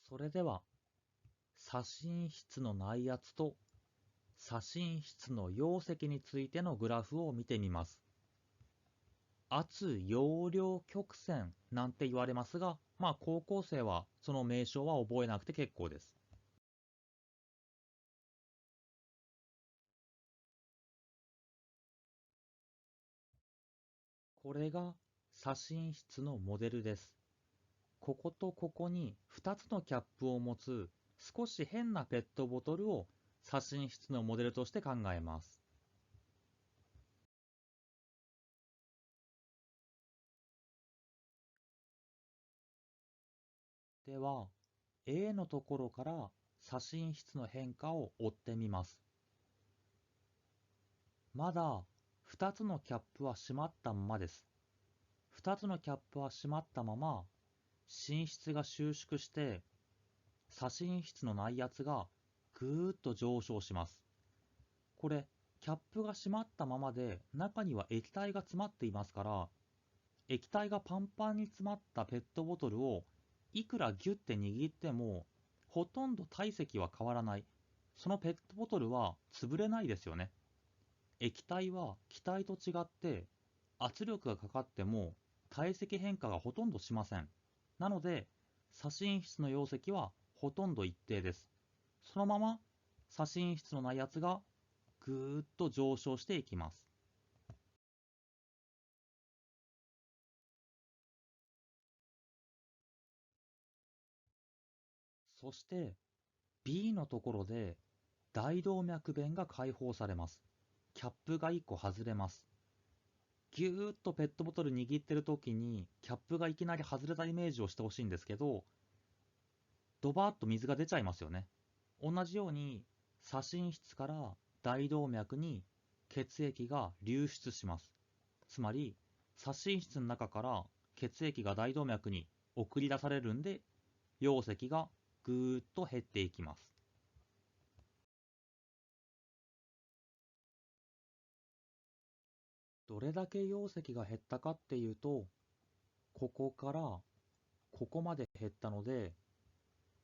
それでは、左心室の内圧と左心室の容積についてのグラフを見てみます。圧容量曲線なんて言われますが、高校生はその名称は覚えなくて結構です。これが左心室のモデルです。こことここに2つのキャップを持つ少し変なペットボトルを左心室のモデルとして考えます。では、A のところから左心室の変化を追ってみます。まだ2つのキャップは閉まったままです。2つのキャップは閉まったまま、心室が収縮して、左心室の内圧がぐーっと上昇します。これ、キャップが閉まったままで、中には液体が詰まっていますから、液体がパンパンに詰まったペットボトルをいくらギュッて握っても、ほとんど体積は変わらない。そのペットボトルは潰れないですよね。液体は気体と違って圧力がかかっても体積変化がほとんどしません。なので、左心室の容積はほとんど一定です。そのまま左心室の内圧がぐーっと上昇していきます。そして B のところで大動脈弁が解放されます。キャップが1個外れます。ぎゅーっとペットボトル握ってる時にキャップがいきなり外れたイメージをしてほしいんですけど、ドバーッと水が出ちゃいますよね。同じように左心室から大動脈に血液が流出します。つまり左心室の中から血液が大動脈に送り出されるんで、容積がぐーっと減っていきます。どれだけ容積が減ったかっていうと、ここからここまで減ったので、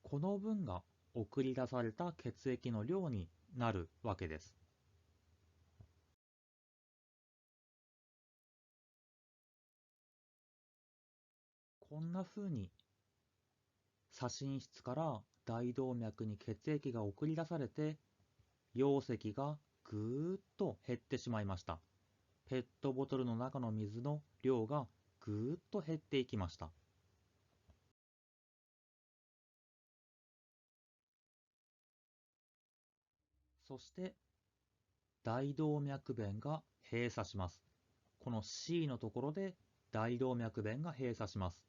この分が送り出された血液の量になるわけです。こんな風に左心室から大動脈に血液が送り出されて、容積がぐーっと減ってしまいました。ペットボトルの中の水の量がぐーっと減っていきました。そして大動脈弁が閉鎖します。この C のところで大動脈弁が閉鎖します。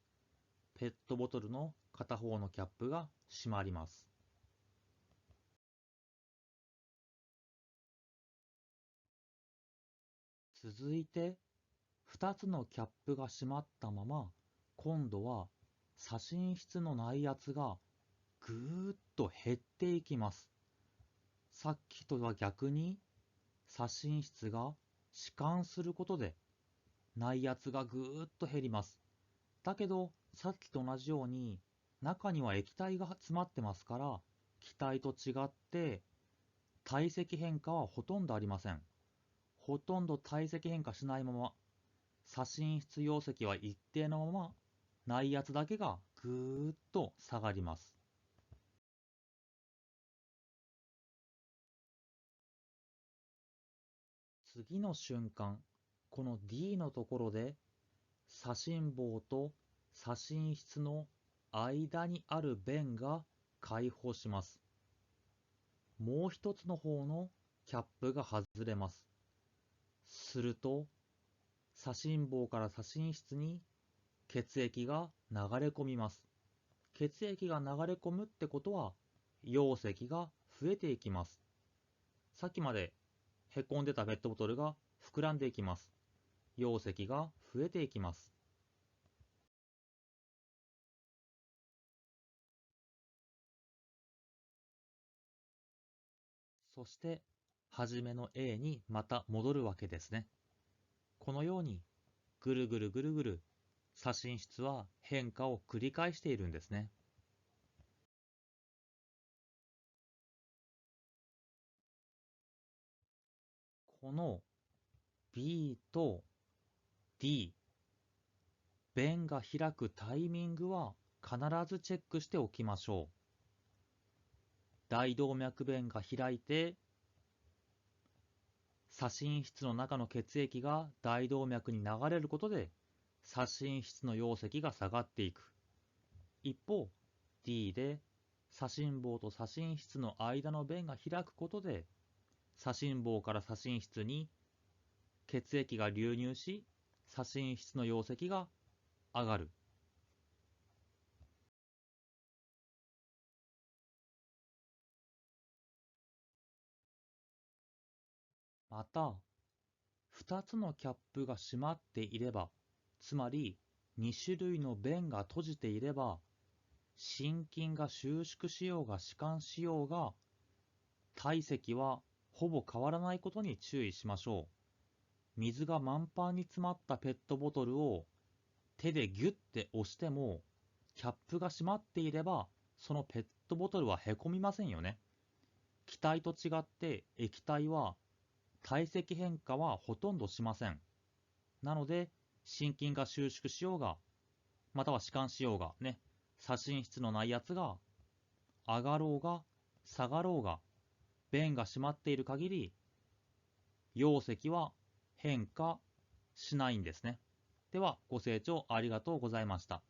ペットボトルの片方のキャップが閉まります。続いて2つのキャップが閉まったまま、今度は左心室の内圧がぐーっと減っていきます。さっきとは逆に左心室が弛緩することで内圧がぐーっと減ります。だけどさっきと同じように中には液体が詰まってますから、気体と違って体積変化はほとんどありません。ほとんど体積変化しないまま、左心室容積は一定のまま、内圧だけがぐーっと下がります。次の瞬間、この D のところで左心房と左心室の間にある弁が開放します。もう一つの方のキャップが外れます。すると、左心房から左心室に血液が流れ込みます。血液が流れ込むってことは、容積が増えていきます。さっきまでへこんでたペットボトルが膨らんでいきます。容積が増えていきます。そして、初めの A にまた戻るわけですね。このように、ぐるぐるぐるぐる、左心室は変化を繰り返しているんですね。この B と D、弁が開くタイミングは必ずチェックしておきましょう。大動脈弁が開いて、左心室の中の血液が大動脈に流れることで、左心室の容積が下がっていく。一方、D で左心房と左心室の間の弁が開くことで、左心房から左心室に血液が流入し、左心室の容積が上がる。また、2つのキャップが閉まっていれば、つまり2種類の弁が閉じていれば、心筋が収縮しようが弛緩しようが、体積はほぼ変わらないことに注意しましょう。水が満帆に詰まったペットボトルを手でギュッて押しても、キャップが閉まっていれば、そのペットボトルはへこみませんよね。気体と違って液体は体積変化はほとんどしません。なので、心筋が収縮しようが、または弛緩しようがね、左心室の内圧が上がろうが下がろうが、弁が閉まっている限り、容積は変化しないんですね。では、ご清聴ありがとうございました。